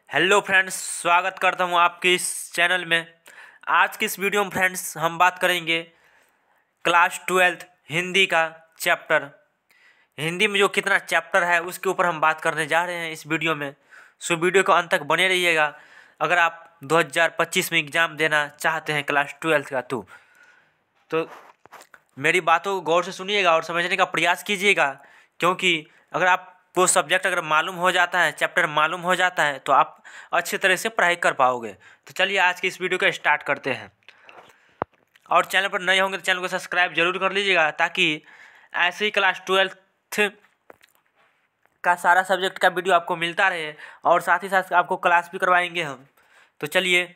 Hello friends, स्वागत करता हूं आपके इस चैनल में। आज की इस वीडियो में फ्रेंड्स हम बात करेंगे क्लास 12 हिंदी का चैप्टर। हिंदी में जो कितना चैप्टर है उसके ऊपर हम बात करने जा रहे हैं इस वीडियो में। सो वीडियो को अंत तक बने रहिएगा। अगर आप 2025 में एग्ज़ाम देना चाहते हैं क्लास 12 का तो मेरी बातों को गौर से सुनिएगा और समझने का प्रयास कीजिएगा, क्योंकि अगर आपको सब्जेक्ट अगर मालूम हो जाता है, चैप्टर मालूम हो जाता है, तो आप अच्छे तरह से पढ़ाई कर पाओगे। तो चलिए आज की इस वीडियो को स्टार्ट करते हैं। और चैनल पर नए होंगे तो चैनल को सब्सक्राइब जरूर कर लीजिएगा, ताकि ऐसे ही क्लास 12 का सारा सब्जेक्ट का वीडियो आपको मिलता रहे और साथ ही साथ आपको क्लास भी करवाएंगे हम। तो चलिए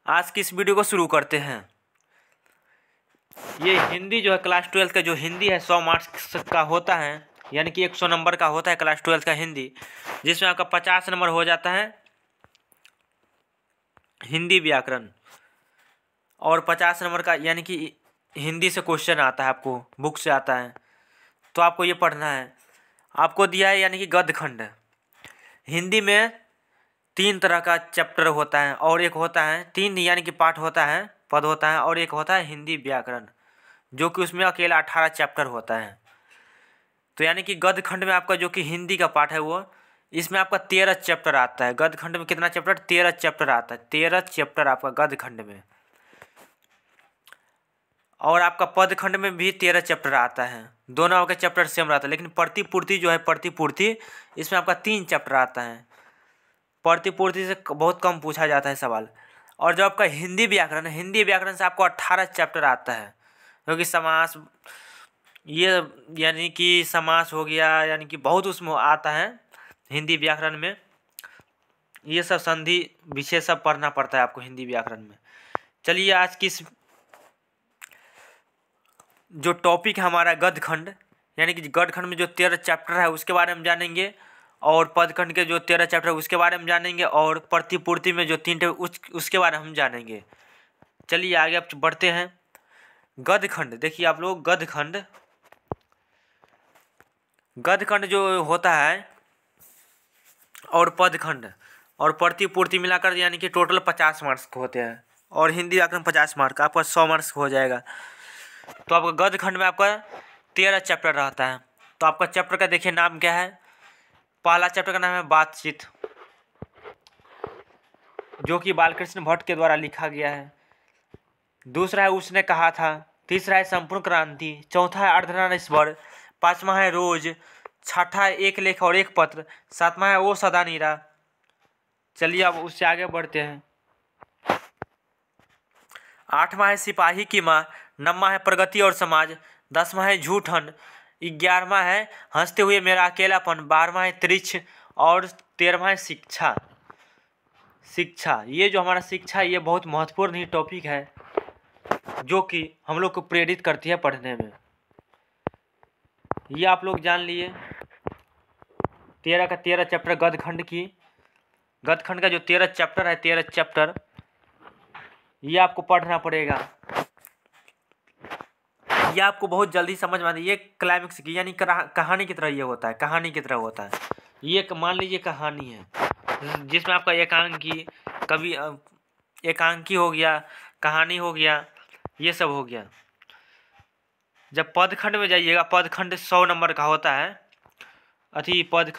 आज की इस वीडियो को शुरू करते हैं। ये हिंदी जो है क्लास 12 का जो हिंदी है 100 मार्क्स का होता है, यानी कि 100 नंबर का होता है क्लास 12 का हिंदी, जिसमें आपका 50 नंबर हो जाता है हिंदी व्याकरण और 50 नंबर का यानी कि हिंदी से क्वेश्चन आता है, आपको बुक से आता है, तो आपको ये पढ़ना है। आपको दिया है यानी कि गद्य खंड। हिंदी में 3 तरह का चैप्टर होता है और एक होता है 3 यानी कि पाठ होता है, पद होता है, और एक होता है हिंदी व्याकरण, जो कि उसमें अकेला 18 चैप्टर होता है। तो यानी कि गद्य खंड में आपका जो कि हिंदी का पाठ है वो, इसमें आपका 13 चैप्टर आता है। गद्य खंड में कितना चैप्टर? 13 चैप्टर आता है। 13 चैप्टर आपका गद्य खंड में। और आपका पद खंड में भी 13 चैप्टर आता है। दोनों आपके चैप्टर सेम रहता है, लेकिन प्रतिपूर्ति जो है प्रतिपूर्ति, इसमें आपका 3 चैप्टर आता है। प्रतिपूर्ति से बहुत कम पूछा जाता है सवाल। और जो आपका हिंदी व्याकरण है, हिंदी व्याकरण से आपको 18 चैप्टर आता है, क्योंकि समास ये यानी कि समास हो गया, यानी कि बहुत उसमें आता है हिंदी व्याकरण में। ये सब संधि विशेष सब पढ़ना पड़ता है आपको हिंदी व्याकरण में। चलिए आज की जो टॉपिक है हमारा गद्य खंड, यानी कि गद्य खंड में जो 13 चैप्टर है उसके बारे में जानेंगे, और पद खंड के जो 13 चैप्टर है उसके बारे में जानेंगे, और प्रतिपूर्ति में जो 3 उसके बारे में हम जानेंगे। चलिए आगे अब बढ़ते हैं। गद्य खंड देखिए आप लोग, गद्य खंड जो होता है और पद खंड और प्रतिपूर्ति मिलाकर यानी कि टोटल 50 मार्क्स होते हैं, और हिंदी व्याकरण 50 मार्क, आपका 100 मार्क्स हो जाएगा। तो आपका गद्य खंड में आपका 13 चैप्टर रहता है। तो आपका चैप्टर का देखिए नाम क्या है। पहला चैप्टर का नाम है बातचीत, जो कि बालकृष्ण भट्ट के द्वारा लिखा गया है। दूसरा है उसने कहा था। तीसरा है संपूर्ण क्रांति। चौथा है अर्धनारीश्वर। पांचवा है रोज। छठा है एक लेख और एक पत्र। सातवां है ओ सदा नीरा। चलिए अब उससे आगे बढ़ते हैं। आठवां है सिपाही की माँ। नौवां है प्रगति और समाज। 10वां है झूठन। 11वां है हंसते हुए मेरा अकेलापन। 12वां है त्रिछ। और 13वां है शिक्षा। ये जो हमारा शिक्षा, ये बहुत महत्वपूर्ण ही टॉपिक है, जो कि हम लोग को प्रेरित करती है पढ़ने में। ये आप लोग जान लिए 13 का 13 चैप्टर गद्य खंड का जो 13 चैप्टर है, 13 चैप्टर ये आपको पढ़ना पड़ेगा। ये आपको बहुत जल्दी समझ में आती है। ये क्लाइमेक्स की यानी कहानी की तरह ये होता है, कहानी की तरह होता है। ये मान लीजिए कहानी है, जिसमें आपका एकांकी हो गया, कहानी हो गया, ये सब हो गया। जब पद खंड में जाइएगा, पद खंड 100 नंबर का होता है। पद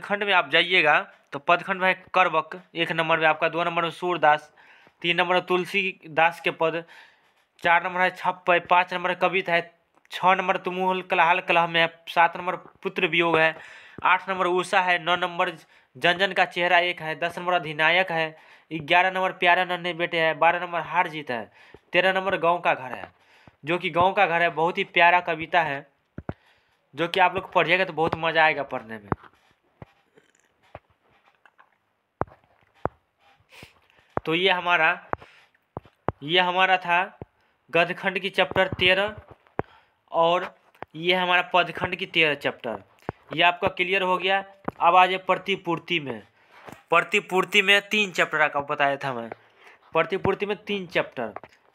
खंड में आप जाइएगा तो पद खंड में है करवक 1 नंबर में आपका। 2 नंबर में सूरदास। 3 नंबर में तुलसीदास के पद। 4 नंबर है छप्पय। 5 नंबर कविता है। 6 नंबर तुमुल कलहाल कलह में है। 7 नंबर पुत्र वियोग है। 8 नंबर उषा है। 9 नंबर जनजन का चेहरा एक है। 10 नंबर अधिनायक है। 11 नंबर प्यारे नन्हे बेटे है। 12 नंबर हार जीत है। 13 नंबर गाँव का घर है, जो कि गाँव का घर है बहुत ही प्यारा कविता है, जो कि आप लोग पढ़िएगा तो बहुत मजा आएगा पढ़ने में। तो ये हमारा था गद्य खंड की चैप्टर 13, और ये हमारा पद खंड की 13 चैप्टर। ये आपका क्लियर हो गया। अब आ जाए प्रतिपूर्ति में। प्रतिपूर्ति में 3 चैप्टर का बताया था मैं। प्रतिपूर्ति में 3 चैप्टर,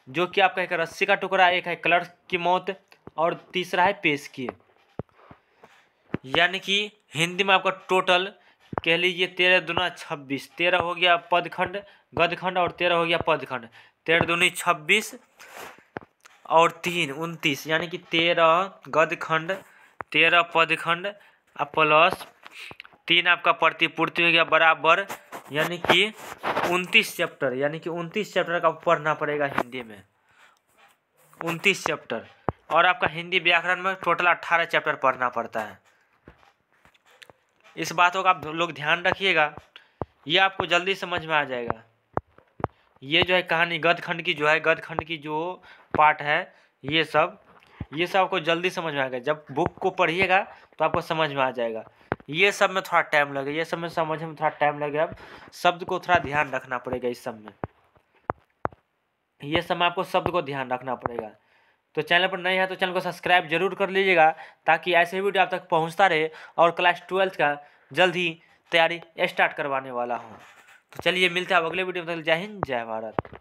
जो कि आपका एक रस्सी का टुकड़ा, एक है क्लर्क की मौत, और तीसरा है पेश किए। यानी कि हिंदी में आपका टोटल कह लीजिए 13 दूना 26, 13 हो गया पदखंड गदखंड और 13 हो गया पदखंड, 13 दूनी 26 और 3 29, यानी कि 13 गदखंड 13 पदखंड प्लस 3 आपका प्रतिपूर्ति हो गया बराबर, यानी कि 29 चैप्टर, यानी कि 29 चैप्टर का पढ़ना पड़ेगा हिंदी में, 29 चैप्टर। और आपका हिंदी व्याकरण में टोटल 18 चैप्टर पढ़ना पड़ता है। इस बातों का आप लोग ध्यान रखिएगा, ये आपको जल्दी समझ में आ जाएगा। ये जो है कहानी गदखंड की, जो है गदखंड की जो पार्ट है, ये सब आपको जल्दी समझ में आएगा। जब बुक को पढ़िएगा तो आपको समझ में आ जाएगा। ये सब में थोड़ा टाइम लगेगा, ये सब में समझने में थोड़ा टाइम लगेगा। शब्द को थोड़ा ध्यान रखना पड़ेगा इस सब में, ये सब में आपको शब्द को ध्यान रखना पड़ेगा। तो चैनल पर नए हैं तो चैनल को सब्सक्राइब जरूर कर लीजिएगा, ताकि ऐसे वीडियो आप तक पहुंचता रहे। और क्लास 12 का जल्द ही तैयारी स्टार्ट करवाने वाला हूं। तो चलिए मिलते हैं अब अगले वीडियो में। जय हिंद, जय भारत।